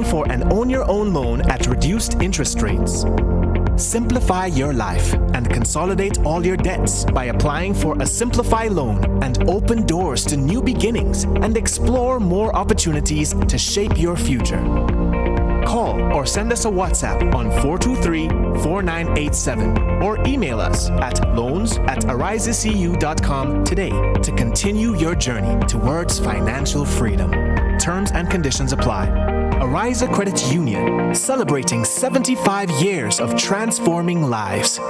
For an own-your-own loan at reduced interest rates. Simplify your life and consolidate all your debts by applying for a Simplify loan and open doors to new beginnings and explore more opportunities to shape your future. Call or send us a WhatsApp on 423-4987 or email us at loans@arisecu.com today to continue your journey towards financial freedom. Terms and conditions apply. Ariza Credit Union, celebrating 75 years of transforming lives.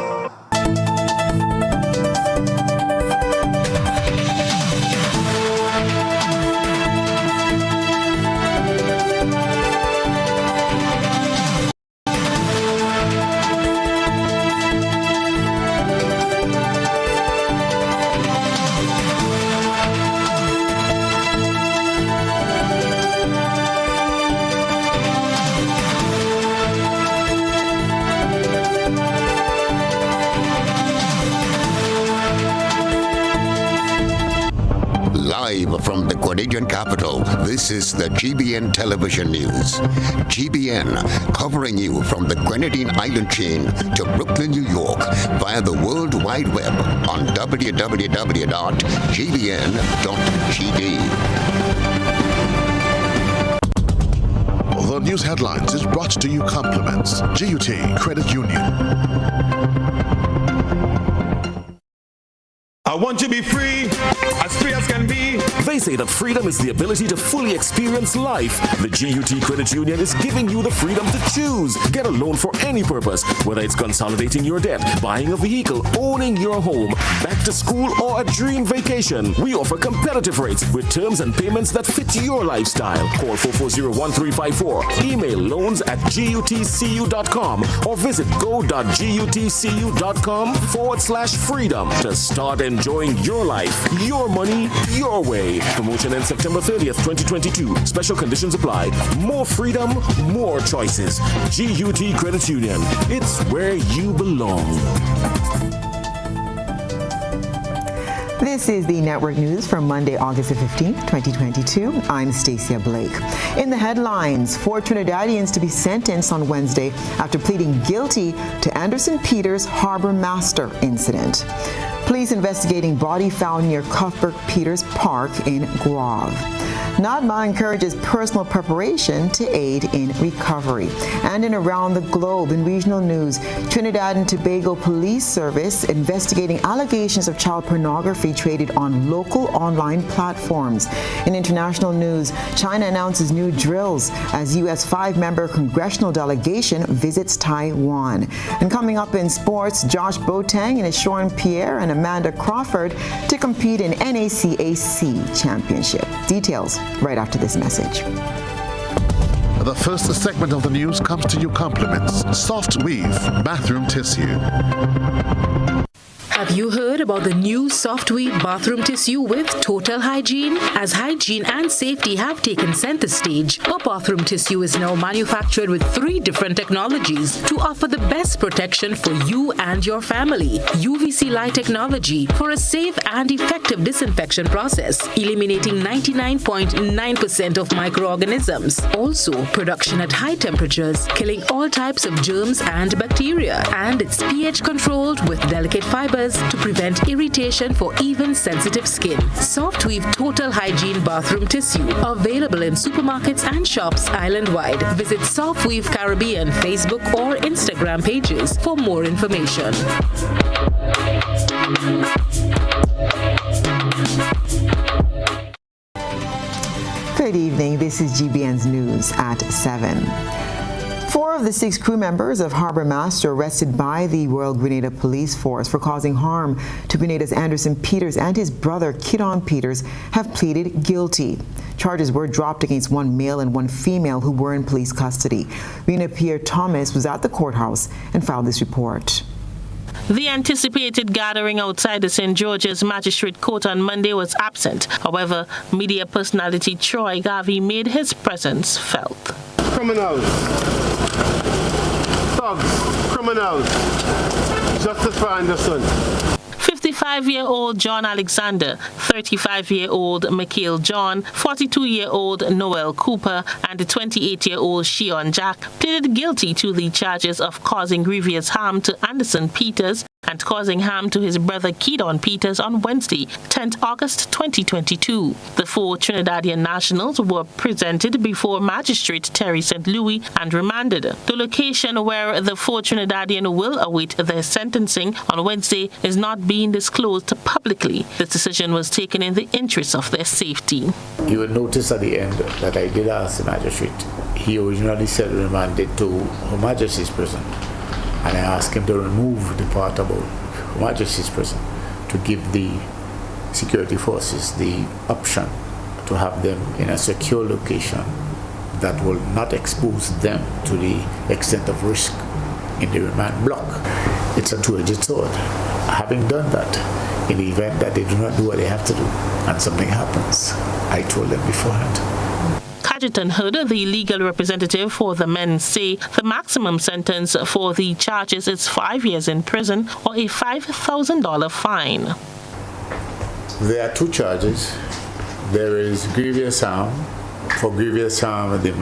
Live from the Grenadian capital, this is the GBN television news. GBN, covering you from the Grenadine Island chain to Brooklyn, New York, via the World Wide Web on www.gbn.gd. The news headlines is brought to you compliments GUT Credit Union. I want to be free as can be. They say that freedom is the ability to fully experience life. The GUT Credit Union is giving you the freedom to choose. Get a loan for any purpose, whether it's consolidating your debt, buying a vehicle, owning your home, back to school, or a dream vacation. We offer competitive rates with terms and payments that fit your lifestyle. Call 440-1354. Email loans@gutcu.com or visit go.gutcu.com/freedom to start enjoying your life, your money, your way. Promotion ends September 30th, 2022. Special conditions apply. More freedom, more choices. GUT Credit Union. It's where you belong. This is the Network News for Monday, August the 15th, 2022. I'm Stasia Blake. In the headlines, 4 Trinidadians to be sentenced on Wednesday after pleading guilty to Anderson Peters' Harbor Master incident. Police investigating body found near Cuthbert Peters Park in Guave. NADMA encourages personal preparation to aid in recovery. And in around the globe, in regional news, Trinidad and Tobago Police Service investigating allegations of child pornography traded on local online platforms. In international news, China announces new drills as U.S. 5-member congressional delegation visits Taiwan. And coming up in sports, Josh Boateng and Sean Pierre and Amanda Crawford to compete in NACAC Championship. Details right after this message. The first segment of the news comes to you compliments Soft Weave Bathroom Tissue. Have you heard about the new Soft Weave bathroom tissue with total hygiene? As hygiene and safety have taken center stage, our bathroom tissue is now manufactured with 3 different technologies to offer the best protection for you and your family. UVC light technology for a safe and effective disinfection process, eliminating 99.9% of microorganisms. Also, production at high temperatures, killing all types of germs and bacteria. And it's pH controlled with delicate fibers to prevent irritation for even sensitive skin. Soft Weave Total Hygiene Bathroom Tissue. Available in supermarkets and shops island-wide. Visit Soft Weave Caribbean Facebook or Instagram pages for more information. Good evening. This is GBN's News at 7. 4 of the 6 crew members of Harbor Master arrested by the Royal Grenada Police Force for causing harm to Grenada's Anderson Peters and his brother Kidon Peters have pleaded guilty. Charges were dropped against 1 male and 1 female who were in police custody. Rena Pierre Thomas was at the courthouse and filed this report. The anticipated gathering outside the St. George's Magistrate Court on Monday was absent. However, media personality Troy Garvey made his presence felt. Criminals, thugs, criminals, justice for Anderson. 25-year-old John Alexander, 35-year-old Mikhail John, 42-year-old Noel Cooper, and the 28-year-old Shion Jack pleaded guilty to the charges of causing grievous harm to Anderson Peters and causing harm to his brother Keydon Peters on Wednesday, 10th August 2022. The four Trinidadian nationals were presented before Magistrate Terry St. Louis and remanded. The location where the four Trinidadian will await their sentencing on Wednesday is not being disclosed publicly. This decision was taken in the interest of their safety. You will notice at the end that I did ask the magistrate. He originally said remanded to Her Majesty's prison. And I asked him to remove the part about Her Majesty's prison to give the security forces the option to have them in a secure location that will not expose them to the extent of risk in the remand block. It's a two-edged sword. Having done that, in the event that they do not do what they have to do and something happens, I told them beforehand. Cajetan Hood, the legal representative for the men, say the maximum sentence for the charges is 5 years in prison or a $5,000 fine. There are two charges. There is grievous harm. For grievous harm, the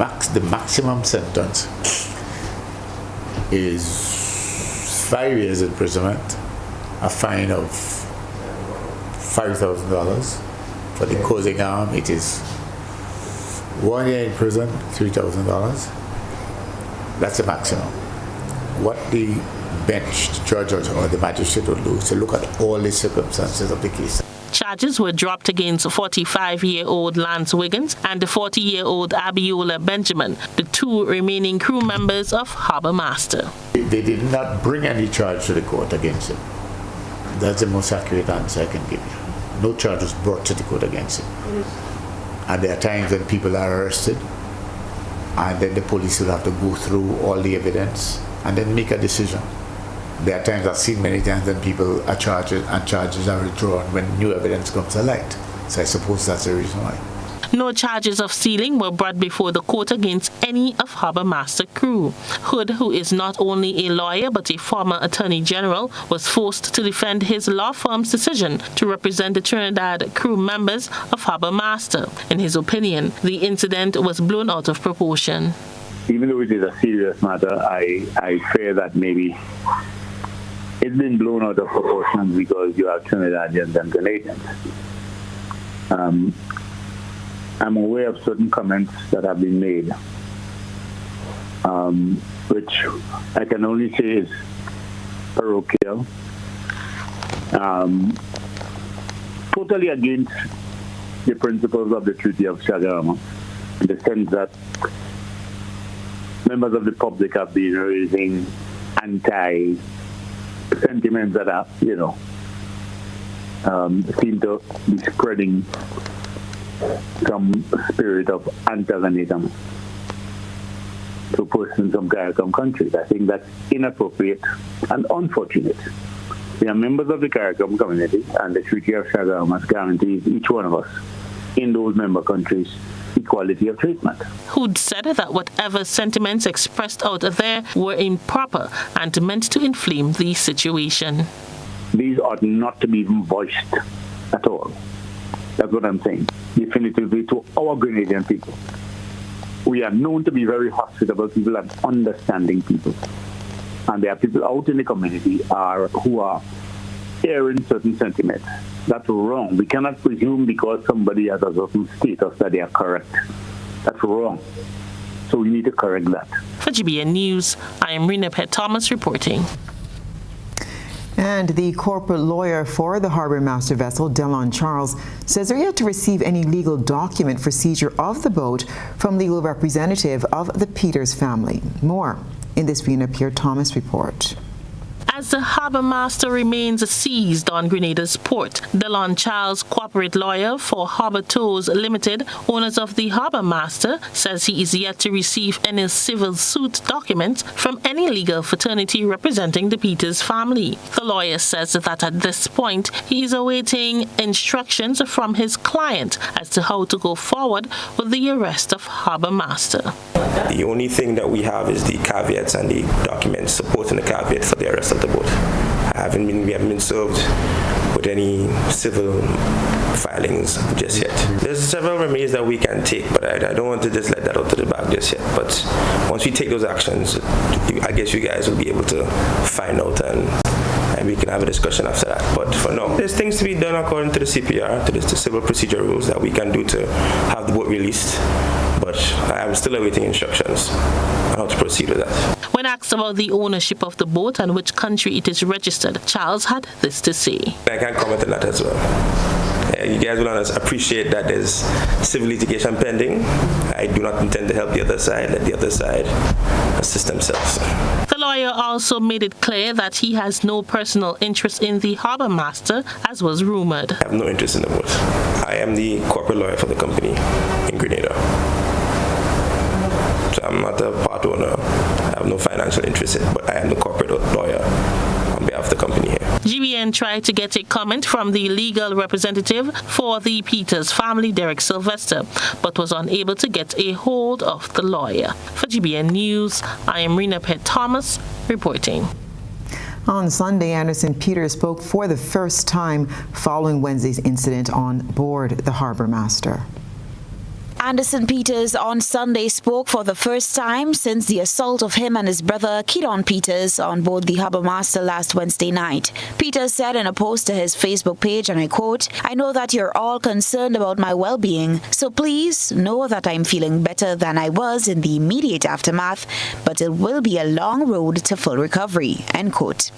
maximum sentence is 5 years imprisonment, a fine of $5,000. For the causing harm, it is 1 year in prison, $3,000. That's the maximum. What the bench, the judge, or the magistrate will do is to look at all the circumstances of the case. Charges were dropped against 45-year-old Lance Wiggins and the 40-year-old Abiola Benjamin, the two remaining crew members of Harbour Master. They did not bring any charge to the court against him. That's the most accurate answer I can give you. No charge was brought to the court against him. And there are times when people are arrested and then the police will have to go through all the evidence and then make a decision. There are times I've seen many times when people are charged and charges are withdrawn when new evidence comes to light. So I suppose that's the reason why. No charges of stealing were brought before the court against any of Harbour Master crew. Hood, who is not only a lawyer but a former Attorney General, was forced to defend his law firm's decision to represent the Trinidad crew members of Harbour Master. In his opinion, the incident was blown out of proportion. Even though it is a serious matter, I fear that maybe it's been blown out of proportion because you have Trinidadians and Grenadians. I'm aware of certain comments that have been made, which I can only say is parochial, totally against the principles of the Treaty of Chagarama, in the sense that members of the public have been raising anti-sentiments that are, seem to be spreading some spirit of antagonism to persons from CARICOM countries. I think that's inappropriate and unfortunate. We are members of the CARICOM community, and the Treaty of Chagarama guarantees each one of us in those member countries equality of treatment. Hood said that whatever sentiments expressed out there were improper and meant to inflame the situation. These ought not to be even voiced at all. That's what I'm saying. Definitively to our Grenadian people. We are known to be very hospitable people and understanding people. And there are people out in the community who are airing certain sentiments. That's wrong. We cannot presume because somebody has a certain status that they are correct. That's wrong. So we need to correct that. For GBN News, I am Rena Pett Thomas reporting. And the corporate lawyer for the Harbour Master vessel, Delon Charles, says they're yet to receive any legal document for seizure of the boat from legal representative of the Peters family. More in this Rena Pierre Thomas report. As the Harbour Master remains seized on Grenada's port, Delon Charles, corporate lawyer for Harbour Tours Limited, owners of the Harbour Master, says he is yet to receive any civil suit documents from any legal fraternity representing the Peters family. The lawyer says that at this point, he is awaiting instructions from his client as to how to go forward with the arrest of Harbour Master. The only thing that we have is the caveats and the documents supporting the caveat for the arrest of the boat. We haven't been served put any civil filings just yet. There's several remedies that we can take, but I don't want to just let that out to the back just yet. But once we take those actions, I guess you guys will be able to find out and we can have a discussion after that. But for now, there's things to be done according to the CPR, to the civil procedure rules that we can do to have the boat released. But I am still awaiting instructions on how to proceed with that. When asked about the ownership of the boat and which country it is registered, Charles had this to say. I can't comment on that as well. You guys will appreciate that there's civil litigation pending. I do not intend to help the other side. Let the other side assist themselves. The lawyer also made it clear that he has no personal interest in the harbour master, as was rumoured. I have no interest in the boat. I am the corporate lawyer for the company in Grenada. So I'm not a part owner. I have no financial interest in it, but I am the corporate lawyer on behalf of the company here. GBN tried to get a comment from the legal representative for the Peters family, Derek Sylvester, but was unable to get a hold of the lawyer. For GBN News, I am Rena Pett Thomas reporting. On Sunday, Anderson Peters spoke for the first time following Wednesday's incident on board the Harbour Master. Anderson Peters on Sunday spoke for the first time since the assault of him and his brother Keaton Peters on board the Harbour Master last Wednesday night. Peters said in a post to his Facebook page, and I quote, "I know that you're all concerned about my well-being, so please know that I'm feeling better than I was in the immediate aftermath, but it will be a long road to full recovery," end quote.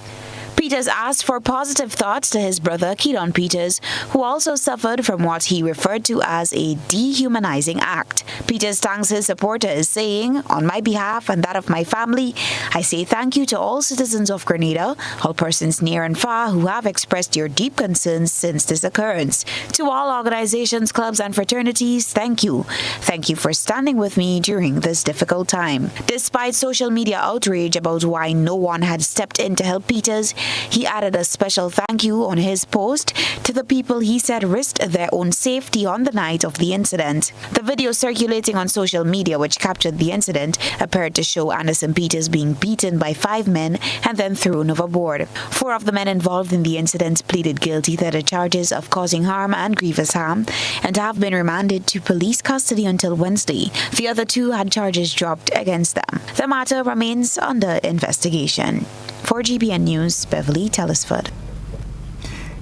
Peters asked for positive thoughts to his brother Keaton Peters, who also suffered from what he referred to as a dehumanizing act. Peters thanks his supporters, saying, "On my behalf and that of my family, I say thank you to all citizens of Grenada, all persons near and far who have expressed your deep concerns since this occurrence. To all organizations, clubs, and fraternities, thank you. Thank you for standing with me during this difficult time." Despite social media outrage about why no one had stepped in to help Peters, he added a special thank you on his post to the people he said risked their own safety on the night of the incident. The video circulating on social media, which captured the incident, appeared to show Anderson Peters being beaten by 5 men and then thrown overboard. 4 of the men involved in the incident pleaded guilty to the charges of causing harm and grievous harm and have been remanded to police custody until Wednesday. The other 2 had charges dropped against them. The matter remains under investigation. For GBN News, Beverly Telesford.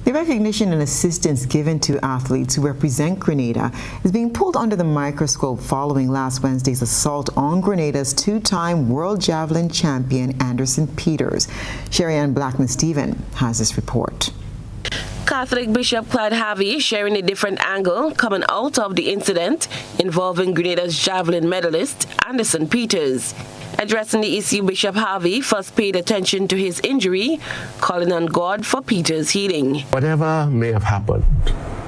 The recognition and assistance given to athletes who represent Grenada is being pulled under the microscope following last Wednesday's assault on Grenada's 2-time World Javelin champion Anderson Peters. Sherry-Ann Blackman-Stephen has this report. Catholic Bishop Clyde Harvey sharing a different angle coming out of the incident involving Grenada's javelin medalist Anderson Peters. Addressing the issue, Bishop Harvey first paid attention to his injury, calling on God for Peters' healing. Whatever may have happened,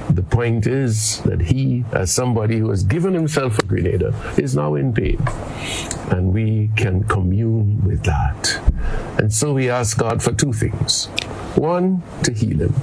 the point is that he, as somebody who has given himself for Grenada, is now in pain. And we can commune with that. And so we ask God for 2 things. 1, to heal him.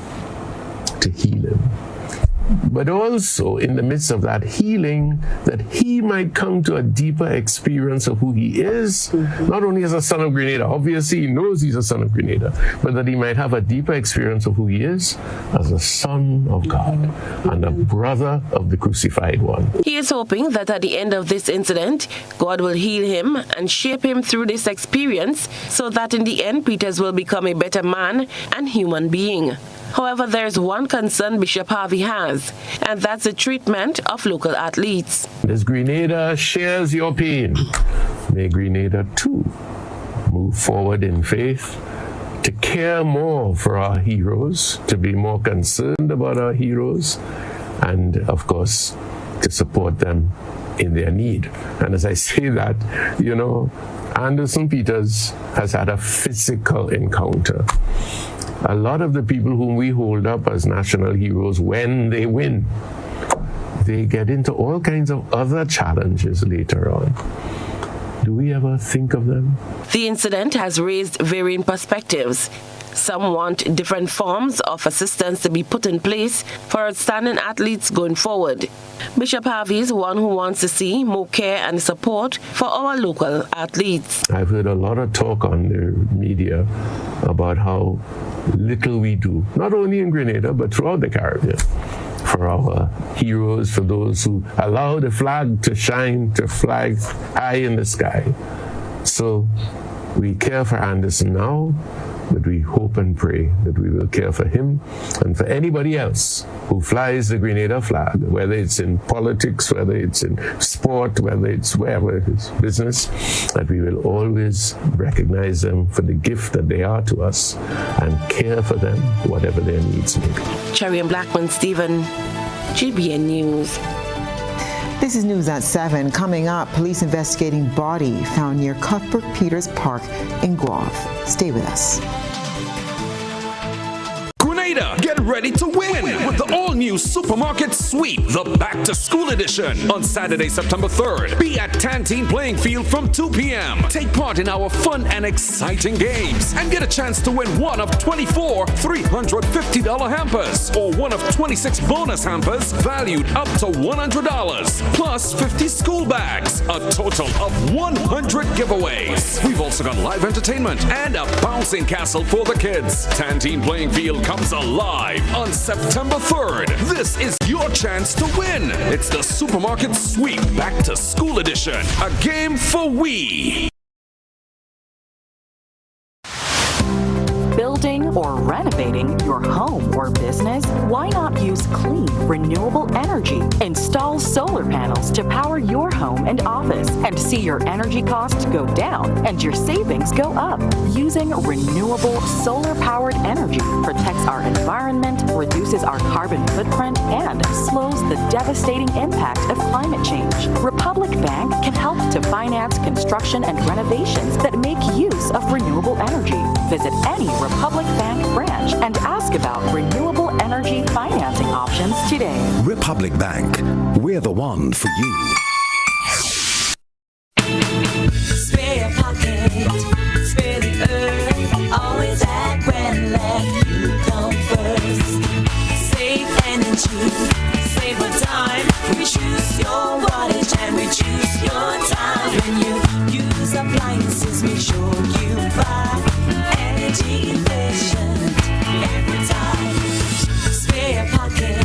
But also, in the midst of that healing, that he might come to a deeper experience of who he is, not only as a son of Grenada, obviously he knows he's a son of Grenada, but that he might have a deeper experience of who he is as a son of God and a brother of the crucified one. He is hoping that at the end of this incident, God will heal him and shape him through this experience so that in the end, Peters will become a better man and human being. However, there's one concern Bishop Harvey has, and that's the treatment of local athletes. As Grenada shares your pain, may Grenada too move forward in faith, to care more for our heroes, to be more concerned about our heroes, and of course, to support them in their need. And as I say that, Anderson Peters has had a physical encounter. A lot of the people whom we hold up as national heroes, when they win, they get into all kinds of other challenges later on. Do we ever think of them? The incident has raised varying perspectives. Some want different forms of assistance to be put in place for outstanding athletes going forward. Bishop Harvey is one who wants to see more care and support for our local athletes. I've heard a lot of talk on the media about how little we do, not only in Grenada, but throughout the Caribbean, for our heroes, for those who allow the flag to shine, to fly high in the sky. So we care for Anderson now, but we hope and pray that we will care for him and for anybody else who flies the Grenada flag, whether it's in politics, whether it's in sport, whether it's wherever it is, business, that we will always recognize them for the gift that they are to us and care for them, whatever their needs may be. Cherry and Blackman Stephen, GBN News. This is news at 7. Coming up, police investigating body found near Cuthbert Peters Park in Guelph. Stay with us. Grenada, get ready to win with the all-new Supermarket Sweep, the back-to-school edition. On Saturday, September 3rd, be at Tantine Playing Field from 2 p.m. Take part in our fun and exciting games and get a chance to win one of 24 $350 hampers or one of 26 bonus hampers valued up to $100, plus 50 school bags, a total of 100 giveaways. We've also got live entertainment and a bouncing castle for the kids. Tantine Playing Field comes alive on September 3rd. This is your chance to win. It's the Supermarket Sweep Back to School Edition, a game for we. Building or renovating your home or business? Why not use clean, renewable energy? Install solar panels to power your home and office and see your energy costs go down and your savings go up. Using renewable solar-powered energy protects our environment, reduces our carbon footprint, and slows the devastating impact of climate change. Republic Bank can help to finance construction and renovations that make use of renewable energy. Visit any Republic Bank branch and ask about renewable energy financing options today. Republic Bank, we're the one for you. Spare your pocket, spare the earth, always act when let you come first. Save energy, save a time, we choose your wattage and we choose your time. When you use appliances, make sure you buy energy efficient every time. Spare your pocket,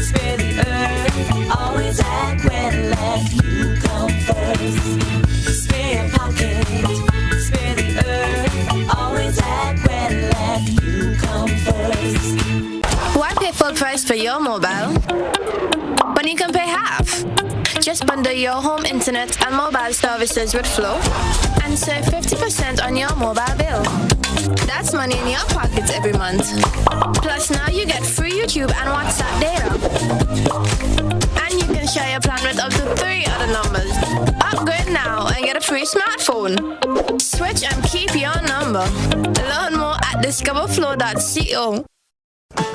spare the earth, always act when let you come first. Spare your pocket, spare the earth, always act when let you come first. Why pay full price for your mobile when you can pay half? Just bundle your home internet and mobile services with Flow and save 50% on your mobile bill. That's money in your pockets every month. Plus now you get free YouTube and WhatsApp data. And you can share your plan with up to 3 other numbers. Upgrade now and get a free smartphone. Switch and keep your number. Learn more at discoverflow.co.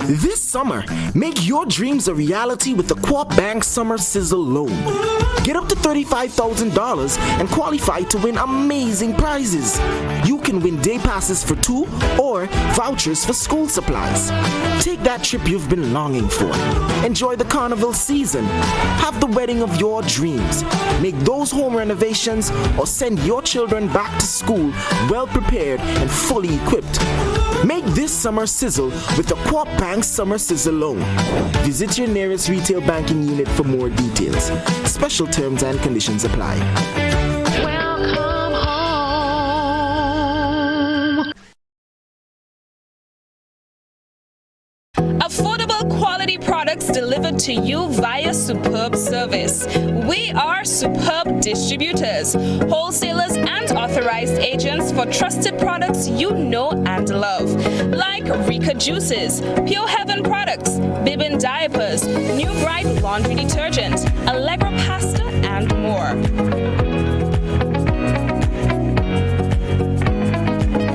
This summer, make your dreams a reality with the Co-op Bank Summer Sizzle Loan. Get up to $35,000 and qualify to win amazing prizes. You can win day passes for 2 or vouchers for school supplies. Take that trip you've been longing for. Enjoy the carnival season. Have the wedding of your dreams. Make those home renovations or send your children back to school well prepared and fully equipped. Make this summer sizzle with the Co-op Bank Summer Sizzle Loan. Visit your nearest retail banking unit for more details. Special terms and conditions apply. Welcome home. Affordable quality products delivered to you via Superb Service. We are Superb Distributors, wholesalers and authorized agents for trusted products you know and love, like Rika Juices, Pure Heaven products, Bibin diapers, New Bright laundry detergent, Allegra pasta, and more.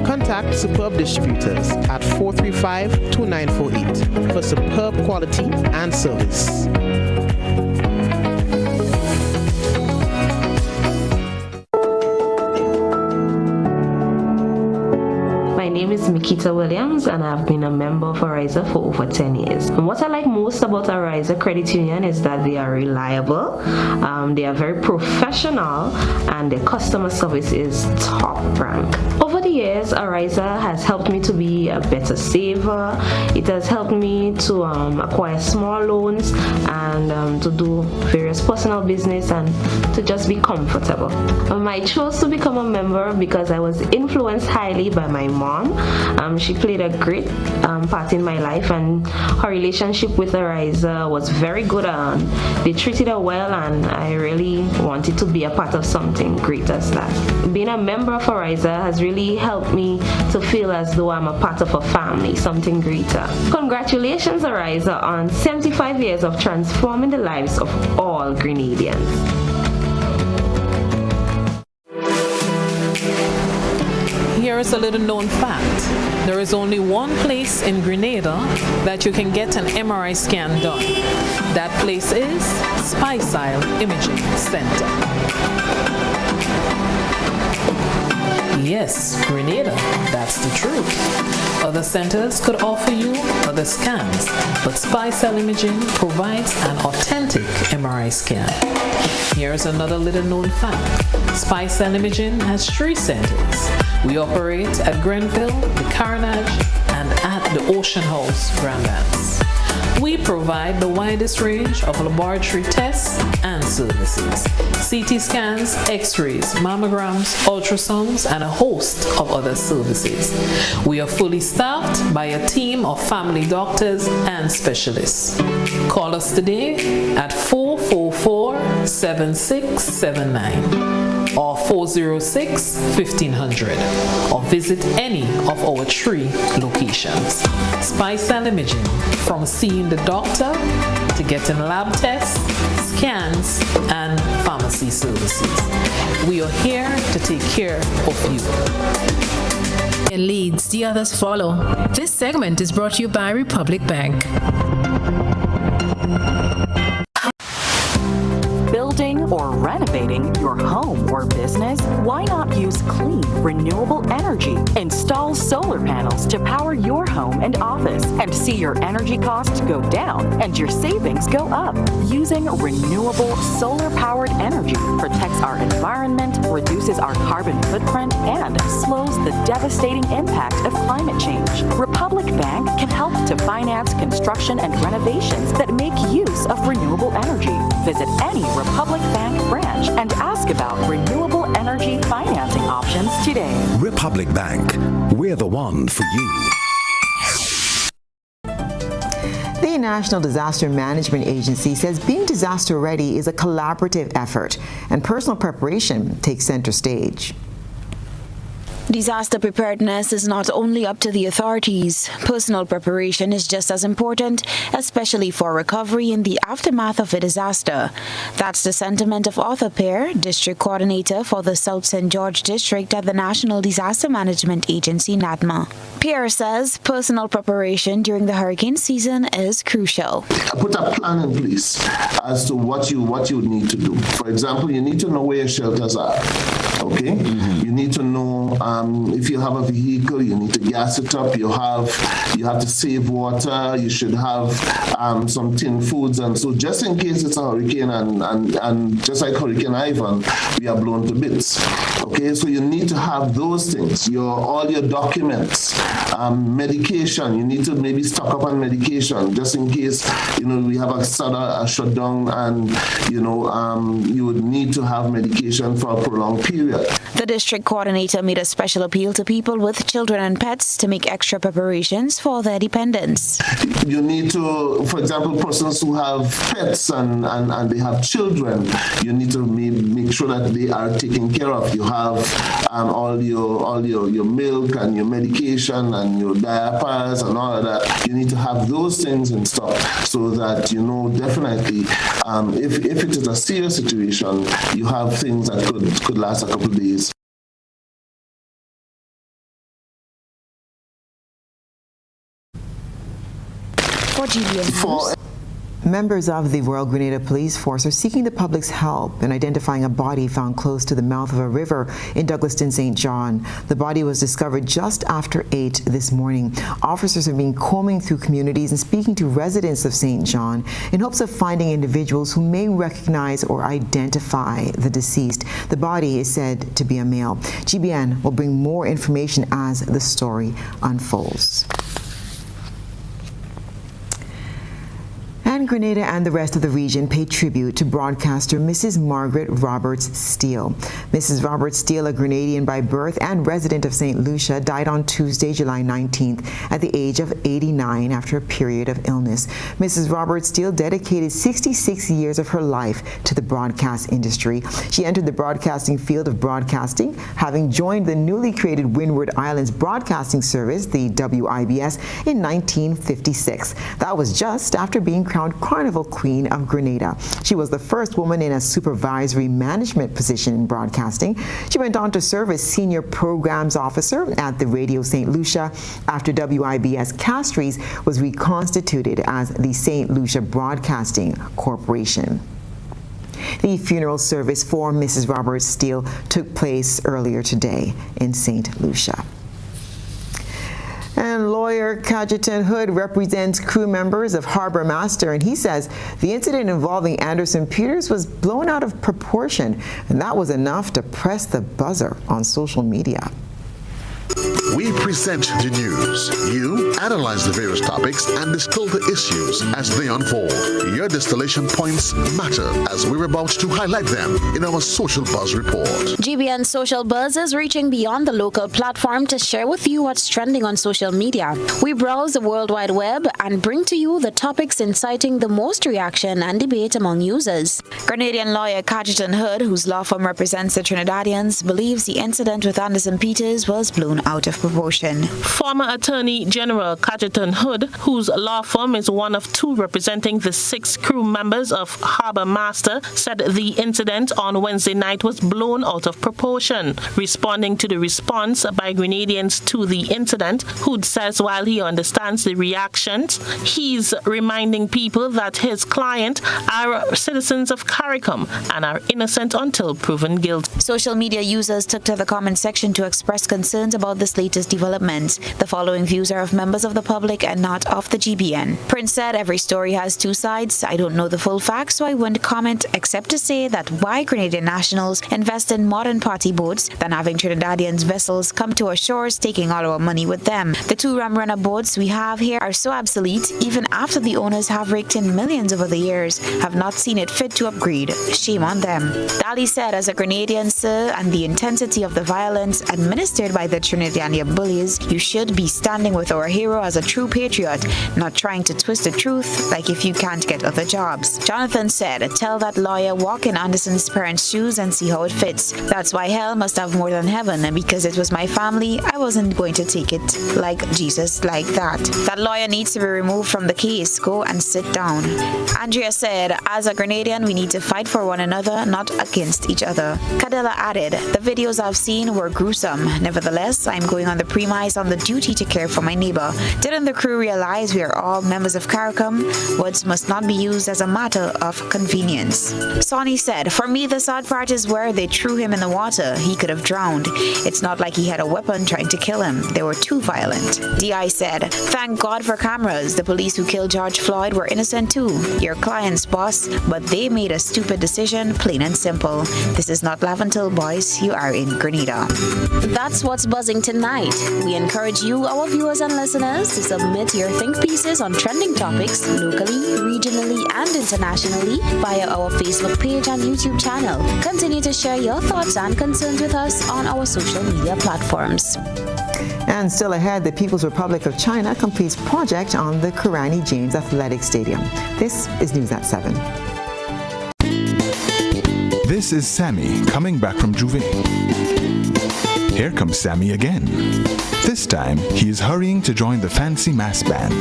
Contact Superb Distributors at 435-2948 for superb quality and service. My name is Mikita Williams and I've been a member of Ariza for over 10 years. And what I like most about Ariza Credit Union is that they are reliable, they are very professional, and their customer service is top rank. Over the years, Ariza has helped me to be a better saver. It has helped me to acquire small loans and to do various personal business and to just be comfortable. I chose to become a member because I was influenced highly by my mom. She played a great part in my life, and her relationship with Ariza was very good. They treated her well, and I really wanted to be a part of something great as that. Being a member of Ariza has really helped me to feel as though I'm a part of a family, something greater. Congratulations, Ariza, on 75 years of transforming the lives of all Grenadians. Here is a little known fact. There is only one place in Grenada that you can get an MRI scan done. That place is Stasia Imaging Center. Yes, Grenada, that's the truth. Other centers could offer you other scans, but Stasia Imaging provides an authentic MRI scan. Here's another little known fact. Stasia Imaging has 3 centers. We operate at Grenville, the Carnage, and at the Ocean House, Grandlands. We provide the widest range of laboratory tests and services. CT scans, x-rays, mammograms, ultrasounds, and a host of other services. We are fully staffed by a team of family doctors and specialists. Call us today at 444-7679. or 406-1500, or visit any of our 3 locations. Stasia Imaging, from seeing the doctor to getting lab tests, scans, and pharmacy services. We are here to take care of you. In Leeds, the others follow. This segment is brought to you by Republic Bank. Building or renovating your home or business? Why not use clean, renewable energy? Install solar panels to power your home and office and see your energy costs go down and your savings go up. Using renewable solar-powered energy protects our environment, reduces our carbon footprint, and slows the devastating impact of climate change. Republic Bank can help to finance construction and renovations that make use of renewable energy. Visit any Republic Bank branch and ask about renewable energy financing options today. Republic Bank, we're the one for you. The National Disaster Management Agency says being disaster ready is a collaborative effort, and personal preparation takes center stage. Disaster preparedness is not only up to the authorities. Personal preparation is just as important, especially for recovery in the aftermath of a disaster. That's the sentiment of Arthur Pear, District Coordinator for the South St. George District at the National Disaster Management Agency, NADMA. Pear says personal preparation during the hurricane season is crucial. Put a plan in place as to what you need to do. For example, you need to know where your shelters are. Okay? You need to know if you have a vehicle, you need to gas it up. You have to save water. You should have some tin foods, and so just in case it's a hurricane and just like Hurricane Ivan, we are blown to bits. Okay, so you need to have those things. All your documents, medication. You need to maybe stock up on medication just in case we have a shutdown, and you would need to have medication for a prolonged period. The district coordinator made a special appeal to people with children and pets to make extra preparations for their dependents. You need to, for example, persons who have pets and they have children, you need to make sure that they are taken care of. You have all your milk and your medication and your diapers and all of that. You need to have those things in stock so that definitely if it is a serious situation, you have things that could last a couple of days. For GBN News, Members of the Royal Grenada Police Force are seeking the public's help in identifying a body found close to the mouth of a river in Douglaston, St. John. The body was discovered just after 8 this morning. Officers have been combing through communities and speaking to residents of St. John in hopes of finding individuals who may recognize or identify the deceased. The body is said to be a male. GBN will bring more information as the story unfolds. And Grenada and the rest of the region pay tribute to broadcaster Mrs. Margaret Roberts Steele. Mrs. Roberts Steele, a Grenadian by birth and resident of St. Lucia, died on Tuesday, July 19th at the age of 89 after a period of illness. Mrs. Roberts Steele dedicated 66 years of her life to the broadcast industry. She entered the broadcasting field of broadcasting, having joined the newly created Windward Islands Broadcasting Service, the WIBS, in 1956. That was just after being crowned Carnival Queen of Grenada. She was the first woman in a supervisory management position in broadcasting. She went on to serve as Senior Programs Officer at the Radio St. Lucia after WIBS Castries was reconstituted as the St. Lucia Broadcasting Corporation. The funeral service for Mrs. Roberts Steele took place earlier today in St. Lucia. And lawyer Cajetan Hood represents crew members of Harbor Master, and he says the incident involving Anderson Peters was blown out of proportion, and that was enough to press the buzzer on social media. We present the news. You analyze the various topics and distill the issues as they unfold. Your distillation points matter as we're about to highlight them in our Social Buzz report. GBN Social Buzz is reaching beyond the local platform to share with you what's trending on social media. We browse the World Wide Web and bring to you the topics inciting the most reaction and debate among users. Grenadian lawyer Cajetan Hood, whose law firm represents the Trinidadians, believes the incident with Anderson Peters was blown out of proportion. Former Attorney General Cajetan Hood, whose law firm is one of 2 representing the 6 crew members of Harbor Master, said the incident on Wednesday night was blown out of proportion. Responding to the response by Grenadians to the incident, Hood says while he understands the reactions, he's reminding people that his client are citizens of CARICOM and are innocent until proven guilty. Social media users took to the comment section to express concerns about this latest development. The following views are of members of the public and not of the GBN. Prince said every story has 2 sides. I don't know the full facts, so I wouldn't comment except to say that why Grenadian nationals invest in modern party boats than having Trinidadians vessels come to our shores taking all our money with them. The 2 ram runner boats we have here are so obsolete even after the owners have raked in millions over the years, have not seen it fit to upgrade. Shame on them. Dali said as a Grenadian, sir, and the intensity of the violence administered by the Trinidadian bullies, you should be standing with our hero as a true patriot, not trying to twist the truth like if you can't get other jobs. Jonathan said, tell that lawyer walk in Anderson's parents' shoes and see how it fits. That's why hell must have more than heaven, and because it was my family, I wasn't going to take it like Jesus like that. That lawyer needs to be removed from the case. Go and sit down. Andrea said, as a Grenadian, we need to fight for one another, not against each other. Cadella added, the videos I've seen were gruesome. Nevertheless, I'm going on the premise on the duty to care for my neighbor. Didn't the crew realize we are all members of CARICOM? Words must not be used as a matter of convenience. Sonny said, for me, the sad part is where they threw him in the water. He could have drowned. It's not like he had a weapon trying to kill him. They were too violent. DI said, thank God for cameras. The police who killed George Floyd were innocent too. Your client's boss, but they made a stupid decision, plain and simple. This is not Laventil, boys. You are in Grenada. That's what's buzzing tonight. We encourage you, our viewers and listeners, to submit your think pieces on trending topics locally, regionally, and internationally via our Facebook page and YouTube channel. Continue to share your thoughts and concerns with us on our social media platforms. And still ahead, the People's Republic of China completes project on the Karani James Athletic Stadium. This is News at 7. This is Sammy coming back from Juve. Here comes Sammy again. This time, he is hurrying to join the fancy mass band.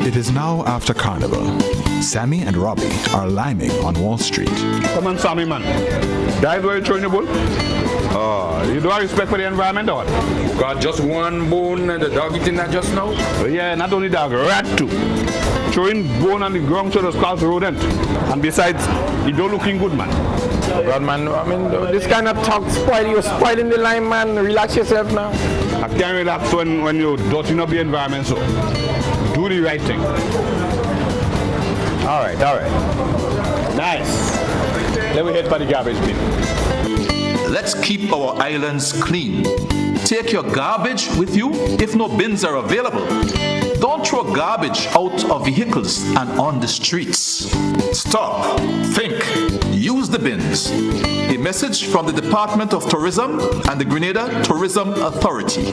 It is now after Carnival. Sammy and Robbie are liming on Wall Street. Come on, Sammy, man. That's where you're throwing the bull? You don't have respect for the environment or what? Got just one bone and the dog eating that just now? Yeah, not only dog, rat too. throwing bone on the ground so just cause rodent. And besides, you don't looking good, man. God, man, I mean, this kind of talk you're spoiling the line, man. Relax yourself now. I can't relax when you're dotting up the environment, so do the right thing. All right. Nice. Let me head for the garbage bin. Let's keep our islands clean. Take your garbage with you if no bins are available. Don't throw garbage out of vehicles and on the streets. Stop, think, use the bins. A message from the Department of Tourism and the Grenada Tourism Authority.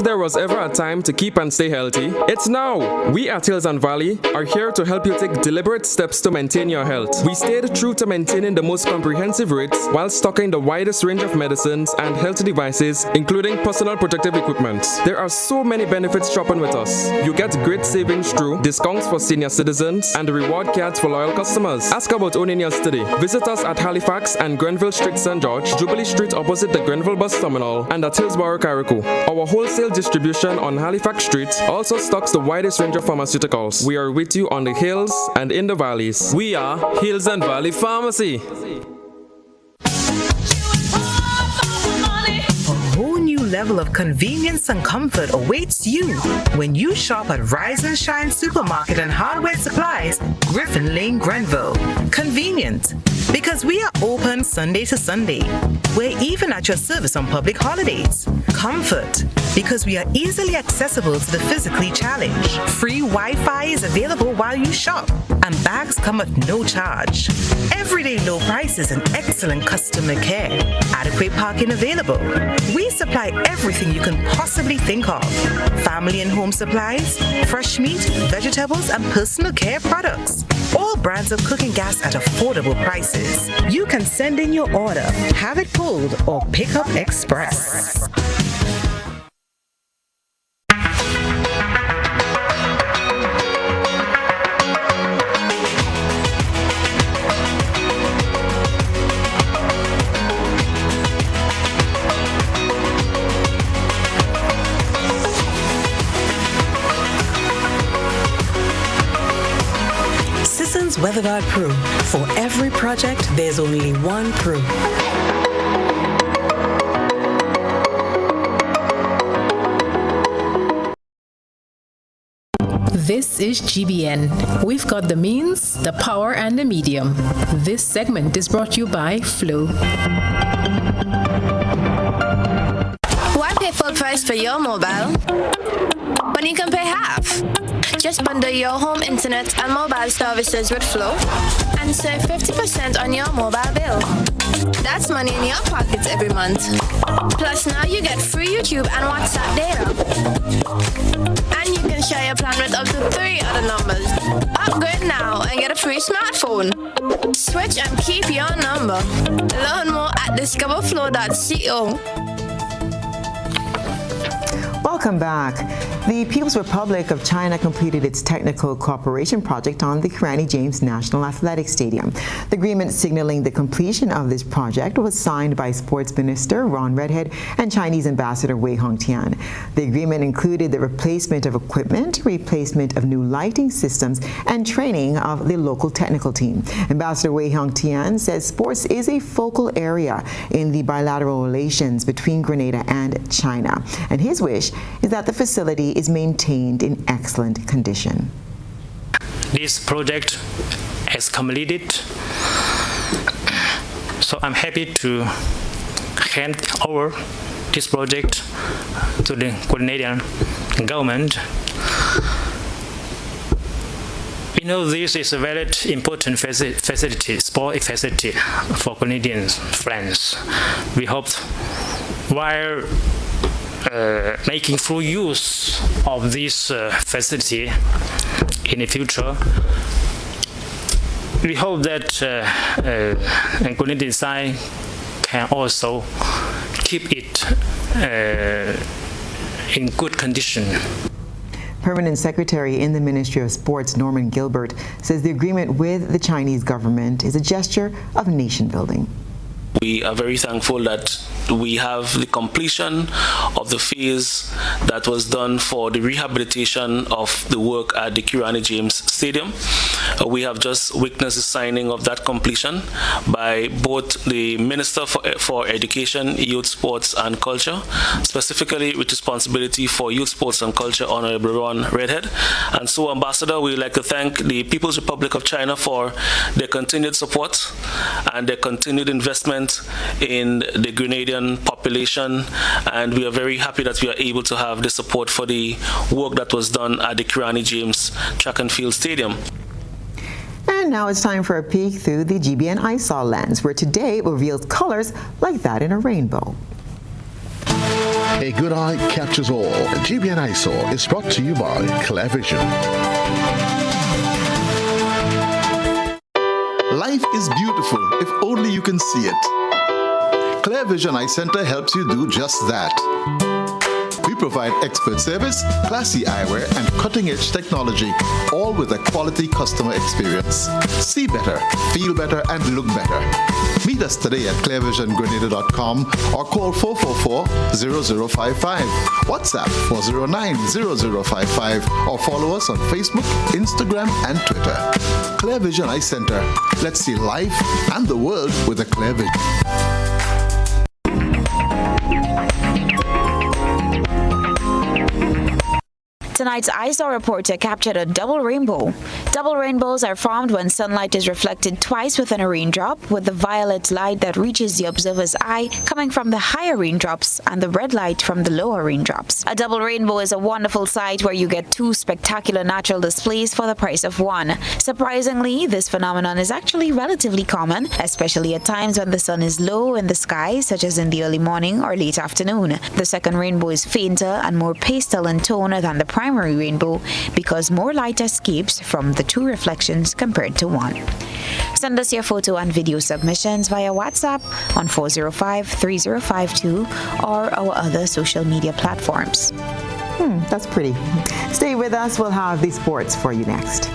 There was ever a time to keep and stay healthy, it's now. We at Hills and Valley are here to help you take deliberate steps to maintain your health. We stayed true to maintaining the most comprehensive rates while stocking the widest range of medicines and health devices, including personal protective equipment. There are so many benefits shopping with us. You get great savings through discounts for senior citizens and reward cards for loyal customers. Ask about owning yours today. Visit us at Halifax and Grenville Street, St. George, Jubilee Street opposite the Grenville Bus Terminal, and at Hillsborough, Carriacou. Our wholesale distribution on Halifax Street also stocks the widest range of pharmaceuticals. We are with you on the hills and in the valleys. We are Hills and Valley Pharmacy. A whole new level of convenience and comfort awaits you when you shop at Rise and Shine Supermarket and Hardware Supplies, Griffin Lane, Grenville. Convenient, because we are open Sunday to Sunday. We're even at your service on public holidays. Comfort, because we are easily accessible to the physically challenged. Free Wi-Fi is available while you shop, and bags come at no charge. Everyday low prices and excellent customer care. Adequate parking available. We supply everything you can possibly think of. Family and home supplies, fresh meat, vegetables, and personal care products. All brands of cooking gas at affordable prices. You can send in your order, have it pulled, or pick up express. WeatherGuard Pro. For every project, there's only one Pro. This is GBN. We've got the means, the power, and the medium. This segment is brought to you by Flow. Why pay full price for your mobile when you can pay half? Just bundle your home internet and mobile services with Flow and save 50% on your mobile bill. That's money in your pockets every month. Plus now you get free YouTube and WhatsApp data. And you can share your plan with up to 3 other numbers. Upgrade now and get a free smartphone. Switch and keep your number. Learn more at discoverflow.co. Welcome back. The People's Republic of China completed its technical cooperation project on the Kirani James National Athletic Stadium. The agreement signaling the completion of this project was signed by Sports Minister Ron Redhead and Chinese Ambassador Wei Hongtian. The agreement included the replacement of equipment, replacement of new lighting systems, and training of the local technical team. Ambassador Wei Hongtian says sports is a focal area in the bilateral relations between Grenada and China, and his wish is that the facility is maintained in excellent condition. This project is completed, so I'm happy to hand over this project to the Grenadian government. We know this is a very important facility, sport facility for Grenadian friends. We hope while making full use of this facility in the future. We hope that Grenada Design can also keep it in good condition. Permanent Secretary in the Ministry of Sports, Norman Gilbert, says the agreement with the Chinese government is a gesture of nation building. We are very thankful that we have the completion of the phase that was done for the rehabilitation of the work at the Kirani James Stadium. We have just witnessed the signing of that completion by both the Minister for Education, Youth, Sports and Culture, specifically with responsibility for youth, sports and culture, Honorable Ron Redhead. And so, Ambassador, we would like to thank the People's Republic of China for their continued support and their continued investment in the Grenadian population, and we are very happy that we are able to have the support for the work that was done at the Kirani James Track and Field Stadium. And now it's time for a peek through the GBN eyesore lens, where today it reveals colors like that in a rainbow. A good eye catches all. GBN eyesore is brought to you by Clear Vision. Life is beautiful if only you can see it. Clear Vision Eye Center helps you do just that. We provide expert service, classy eyewear, and cutting-edge technology, all with a quality customer experience. See better, feel better, and look better. Meet us today at clearvisiongrenada.com or call 444-0055, WhatsApp 409-0055, or follow us on Facebook, Instagram, and Twitter. Clear Vision Eye Center. Let's see life and the world with a clear vision. Tonight's eyesore reporter captured a double rainbow. Double rainbows are formed when sunlight is reflected twice within a raindrop, with the violet light that reaches the observer's eye coming from the higher raindrops and the red light from the lower raindrops. A double rainbow is a wonderful sight where you get two spectacular natural displays for the price of one. Surprisingly, this phenomenon is actually relatively common, especially at times when the sun is low in the sky, such as in the early morning or late afternoon. The second rainbow is fainter and more pastel in tone than the primary rainbow because more light escapes from the two reflections compared to one. Send us your photo and video submissions via WhatsApp on 405-3052 or our other social media platforms. That's pretty. Stay with us. We'll have the sports for you next.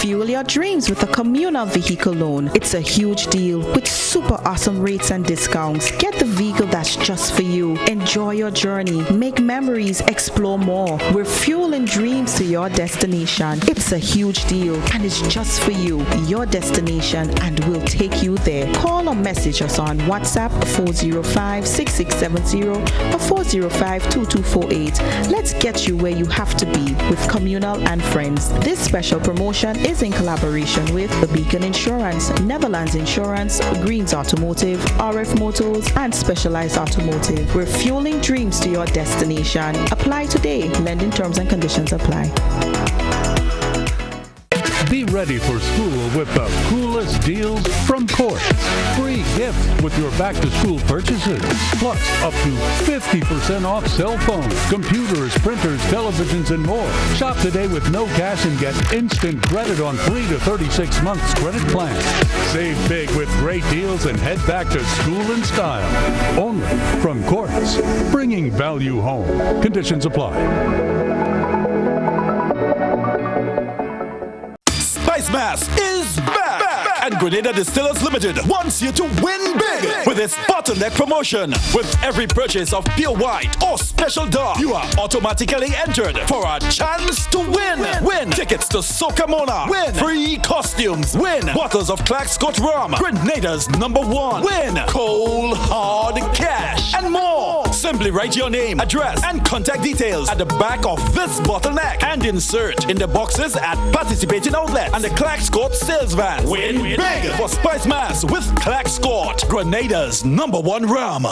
Fuel your dreams with a communal vehicle loan. It's a huge deal with super awesome rates and discounts. Get the vehicle that's just for you. Enjoy your journey. Make memories. Explore more. We're fueling dreams to your destination. It's a huge deal and it's just for you. Your destination, and we'll take you there. Call or message us on WhatsApp 405-6670 or 405-2248. Let's get you where you have to be with Communal and Friends. This special promotion is in collaboration with The Beacon Insurance, Netherlands Insurance, Greens Automotive, RF Motors, and Specialized Automotive. We're fueling dreams to your destination. Apply today. Lending terms and conditions apply. Be ready for school with the coolest deals from Court. Free gifts with your back-to-school purchases. Plus, up to 50% off cell phones, computers, printers, televisions, and more. Shop today with no cash and get instant credit on 3 to 36 months credit plans. Save big with great deals and head back to school in style. Only from Courts. Bringing value home. Conditions apply. Spice Mass is back! And Grenada Distillers Limited wants you to win big with its bottleneck promotion. With every purchase of pure white or special dark, you are automatically entered for a chance to win. Win tickets to Soca Mona. Win free costumes. Win bottles of Clark Scott Rum, Grenada's #1. Win cold hard cash and more. Simply write your name, address, and contact details at the back of this bottleneck and insert in the boxes at participating outlets and the Clark Scott sales van. Win big for Spice Mass with Clark Scott, Grenada's #1 rum.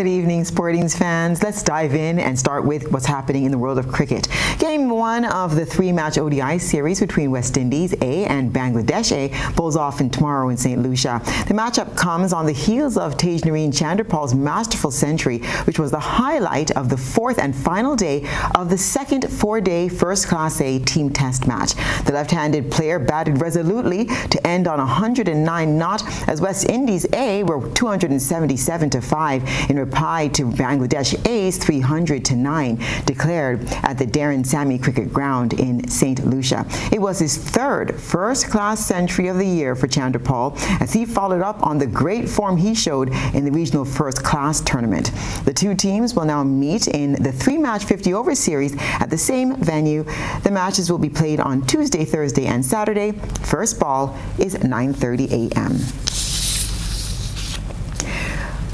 Good evening, Sportings fans. Let's dive in and start with what's happening in the world of cricket. Game 1 of the 3-match ODI series between West Indies A and Bangladesh A bowls off tomorrow in St. Lucia. The matchup comes on the heels of Tagenarine Chanderpaul's masterful century, which was the highlight of the 4th and final day of the second 4-day First Class A team test match. The left-handed player batted resolutely to end on 109 not as West Indies A were 277-5 in reply to Bangladesh A's 300-9 declared at the Darren Sammy Cricket Ground in St. Lucia. It was his 3rd first-class century of the year for Chanderpaul as he followed up on the great form he showed in the regional first-class tournament. The two teams will now meet in the 3-match 50-over series at the same venue. The matches will be played on Tuesday, Thursday, and Saturday. First ball is 9:30 a.m.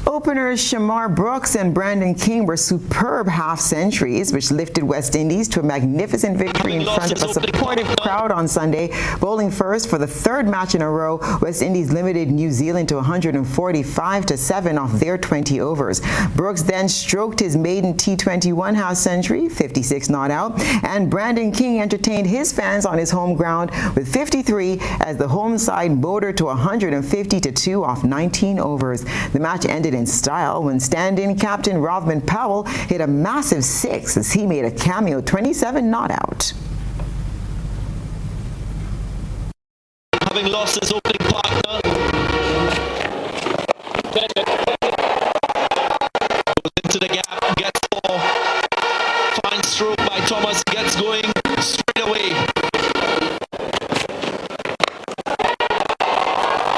Openers Shamar Brooks and Brandon King were superb half-centuries, which lifted West Indies to a magnificent victory in front of a supportive crowd on Sunday. Bowling first for the 3rd match in a row, West Indies limited New Zealand to 145-7 off their 20 overs. Brooks then stroked his maiden T21 half-century, 56 not out, and Brandon King entertained his fans on his home ground with 53 as the home side motored to 150-2 off 19 overs. The match ended in style when stand-in captain Rovman Powell hit a massive 6 as he made a cameo 27 not out. Having lost his opening partner, goes into the gap, gets 4, fine stroke by Thomas, gets going straight away.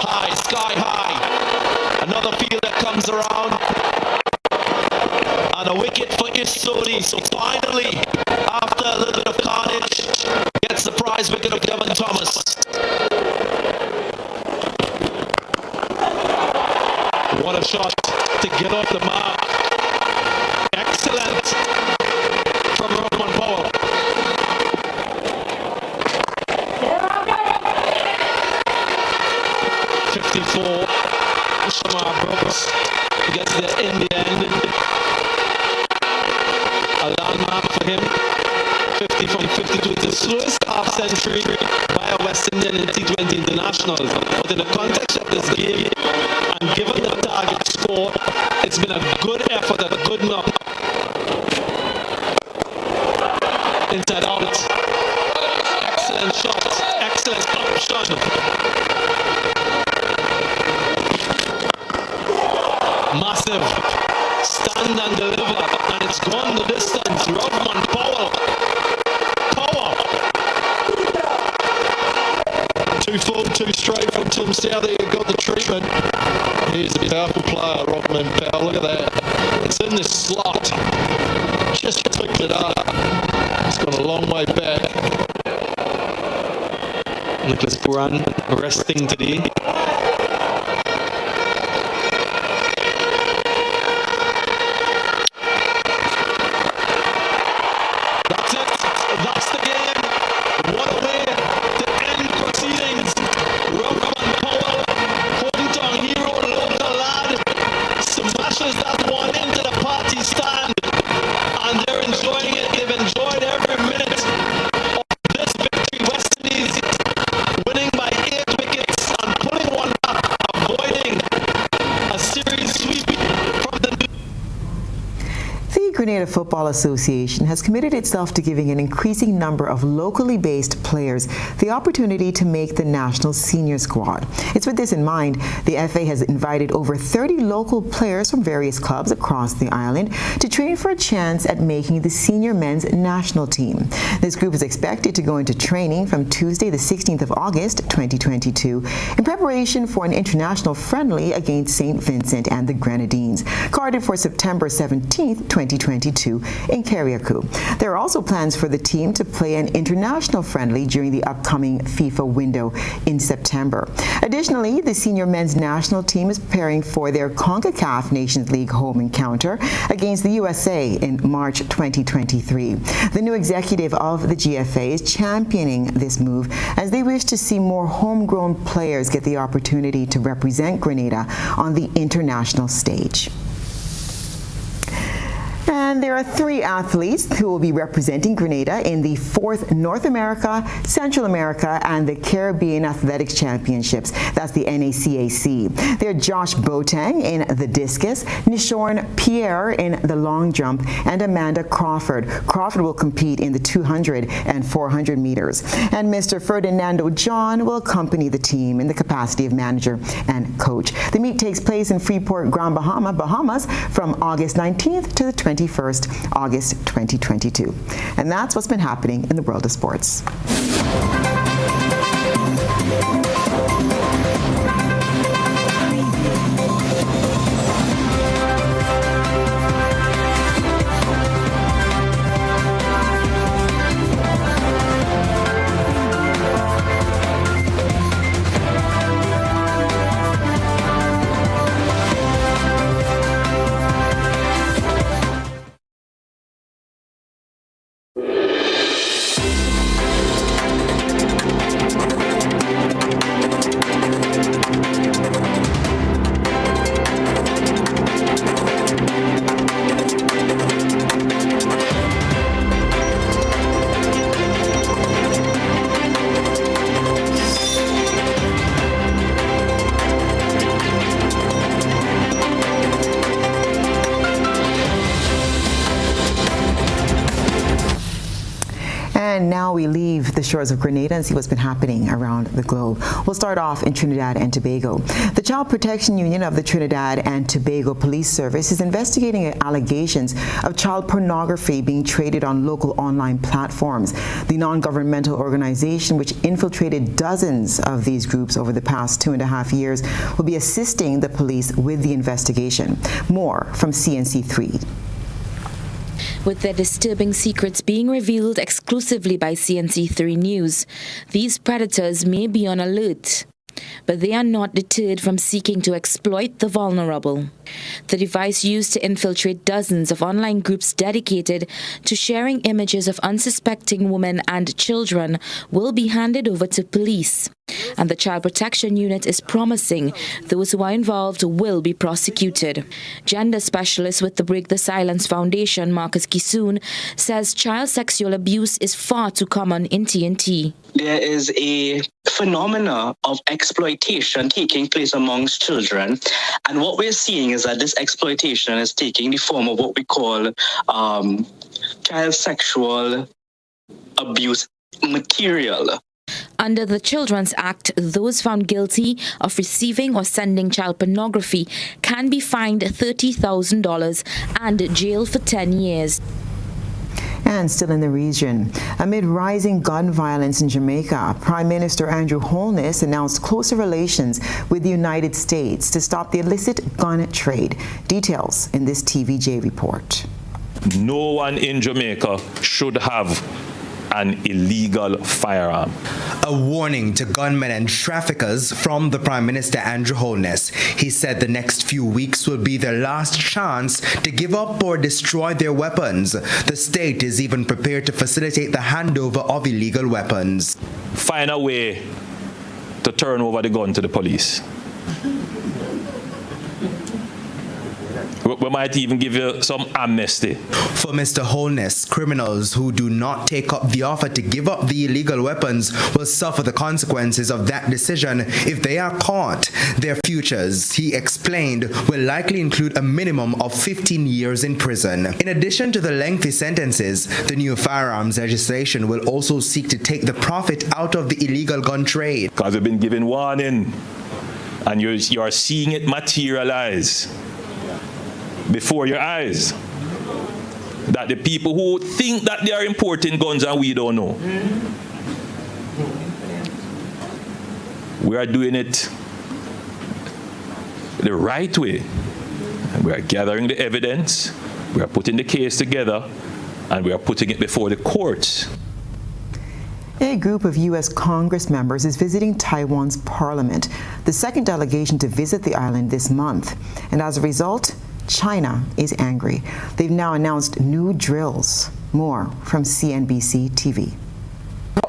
High, sky high, another fielder comes around, and a wicket for Isoni. So finally, after a little bit of carnage, gets the prize wicket of Devon Thomas. What a shot to get off the mark. Excellent from Roman Powell. Shamar Brooks gets there in the end. A landmark for him. 50 from 52. It's the slowest half-century by a West Indian in T20 internationals. But in the context of this game, and given the target score, it's been a good effort, a good knock. Inside out. Excellent shot. Excellent option. Massive stand and deliver, and it's gone the distance. Rovman Powell. Power. 2 full, 2 straight from Tim Southey. You got the treatment. He's a powerful player, Rovman Powell. Look at that. It's in the slot. Just picked it up. It's gone a long way back. Nicholas Buran resting today. Grenada Football Association has committed itself to giving an increasing number of locally based players the opportunity to make the national senior squad. It's with this in mind, the FA has invited over 30 local players from various clubs across the island to train for a chance at making the senior men's national team. This group is expected to go into training from Tuesday the 16th of August 2022 in preparation for an international friendly against St. Vincent and the Grenadines, carded for September 17th, 2022 in Carriacou. There are also plans for the team to play an international friendly during the upcoming FIFA window in September. Additionally, the senior men's national team is preparing for their CONCACAF Nations League home encounter against the USA in March 2023. The new executive of the GFA is championing this move as they wish to see more homegrown players get the opportunity to represent Grenada on the international stage. And there are 3 athletes who will be representing Grenada in the 4th North America, Central America, and the Caribbean Athletics Championships. That's the NACAC. They're Josh Boateng in the discus, Nishorn Pierre in the long jump, and Amanda Crawford. Crawford will compete in the 200 and 400 meters. And Mr. Ferdinando John will accompany the team in the capacity of manager and coach. The meet takes place in Freeport, Grand Bahama, Bahamas from August 19th to the 21st, August 2022. And that's what's been happening in the world of sports. And now we leave the shores of Grenada and see what's been happening around the globe. We'll start off in Trinidad and Tobago. The Child Protection Union of the Trinidad and Tobago Police Service is investigating allegations of child pornography being traded on local online platforms. The non-governmental organization, which infiltrated dozens of these groups over the past 2.5 years, will be assisting the police with the investigation. More from CNC3. With their disturbing secrets being revealed exclusively by CNC3 News, these predators may be on alert, but they are not deterred from seeking to exploit the vulnerable. The device used to infiltrate dozens of online groups dedicated to sharing images of unsuspecting women and children will be handed over to police. And the Child Protection Unit is promising those who are involved will be prosecuted. Gender specialist with the Break the Silence Foundation, Marcus Kisoon, says child sexual abuse is far too common in TNT. There is a phenomena of exploitation taking place amongst children, and what we're seeing is that this exploitation is taking the form of what we call child sexual abuse material. Under the Children's Act, those found guilty of receiving or sending child pornography can be fined $30,000 and jailed for 10 years. And still in the region, amid rising gun violence in Jamaica, Prime Minister Andrew Holness announced closer relations with the United States to stop the illicit gun trade. Details in this TVJ report. No one in Jamaica should have an illegal firearm. A warning to gunmen and traffickers from the Prime Minister Andrew Holness. He said the next few weeks will be their last chance to give up or destroy their weapons. The state is even prepared to facilitate the handover of illegal weapons. Find a way to turn over the gun to the police. We might even give you some amnesty. For Mr. Holness, criminals who do not take up the offer to give up the illegal weapons will suffer the consequences of that decision if they are caught. Their futures, he explained, will likely include a minimum of 15 years in prison. In addition to the lengthy sentences, the new firearms legislation will also seek to take the profit out of the illegal gun trade. Because we've been given warning, and you are seeing it materialize before your eyes, that the people who think that they are importing guns and we don't know, we are doing it the right way. We are gathering the evidence, we are putting the case together, and we are putting it before the courts. A group of U.S. Congress members is visiting Taiwan's parliament, the second delegation to visit the island this month. And as a result, China is angry. They've now announced new drills. More from CNBC TV.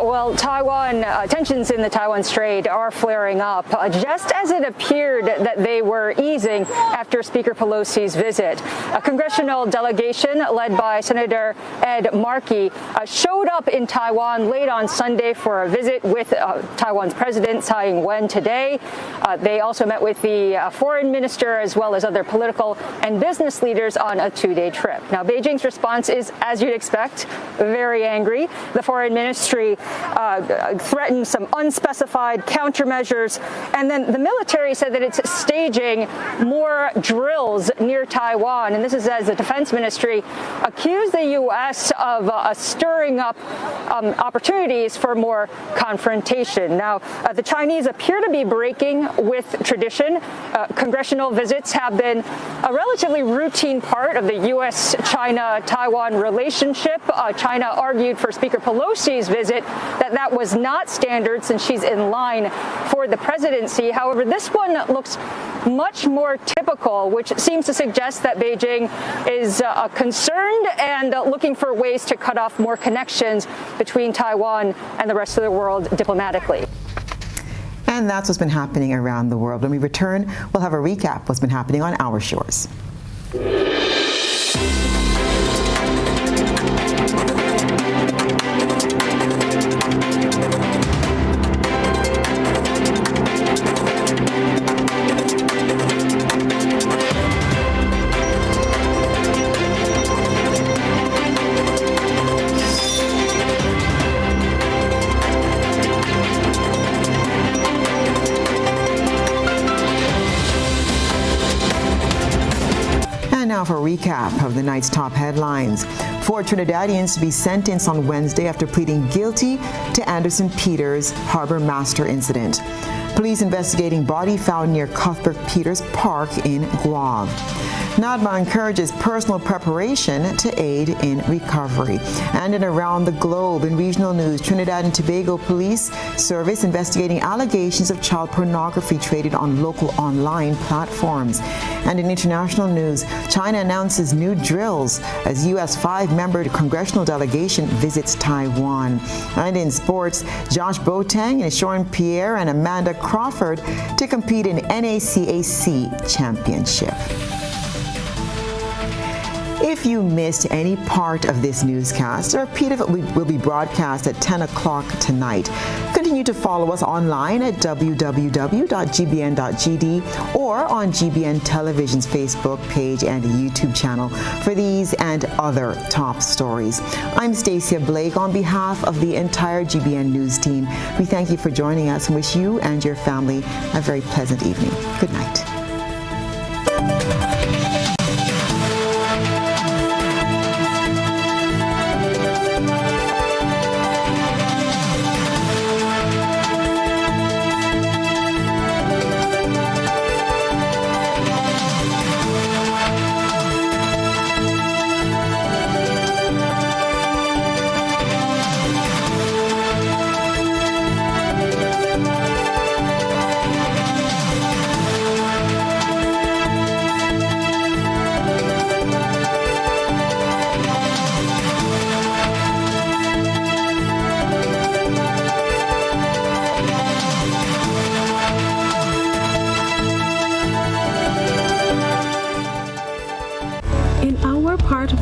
Well, tensions in the Taiwan Strait are flaring up, just as it appeared that they were easing after Speaker Pelosi's visit. A congressional delegation led by Senator Ed Markey showed up in Taiwan late on Sunday for a visit with Taiwan's President Tsai Ing-wen today. They also met with the foreign minister as well as other political and business leaders on a two-day trip. Now, Beijing's response is, as you'd expect, very angry. The foreign ministry threatened some unspecified countermeasures, and then the military said that it's staging more drills near Taiwan. And this is as the defense ministry accused the U.S. of stirring up opportunities for more confrontation. Now, the Chinese appear to be breaking with tradition. Congressional visits have been a relatively routine part of the U.S.-China-Taiwan relationship. China argued for Speaker Pelosi's visit that was not standard since she's in line for the presidency. However, this one looks much more typical, which seems to suggest that Beijing is concerned and looking for ways to cut off more connections between Taiwan and the rest of the world diplomatically. And that's what's been happening around the world. When we return, we'll have a recap of what's been happening on our shores. Now for a recap of the night's top headlines. 4 Trinidadians to be sentenced on Wednesday after pleading guilty to Anderson Peters' Harbor Master incident. Police investigating body found near Cuthbert Peters Park in Guam. NADMA encourages personal preparation to aid in recovery. And in around the globe, in regional news, Trinidad and Tobago Police Service investigating allegations of child pornography traded on local online platforms. And in international news, China announces new drills as U.S. 5-member congressional delegation visits Taiwan. And in sports, Josh Boateng and Shorin Pierre and Amanda Crawford to compete in NACAC Championship. If you missed any part of this newscast, a repeat of it will be broadcast at 10 o'clock tonight. Continue to follow us online at www.gbn.gd or on GBN Television's Facebook page and YouTube channel for these and other top stories. I'm Stasia Blake. On behalf of the entire GBN News team, we thank you for joining us and wish you and your family a very pleasant evening. Good night.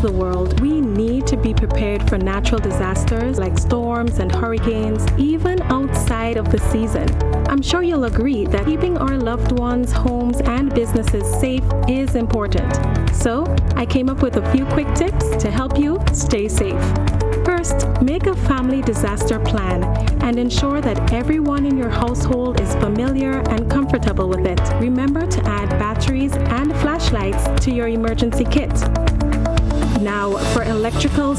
The world, we need to be prepared for natural disasters like storms and hurricanes, even outside of the season. I'm sure you'll agree that keeping our loved ones, homes, and businesses safe is important. So, I came up with a few quick tips to help you stay safe. First, make a family disaster plan and ensure that everyone in your household is familiar and comfortable with it. Remember to add batteries and flashlights to your emergency kit. Now, for electrical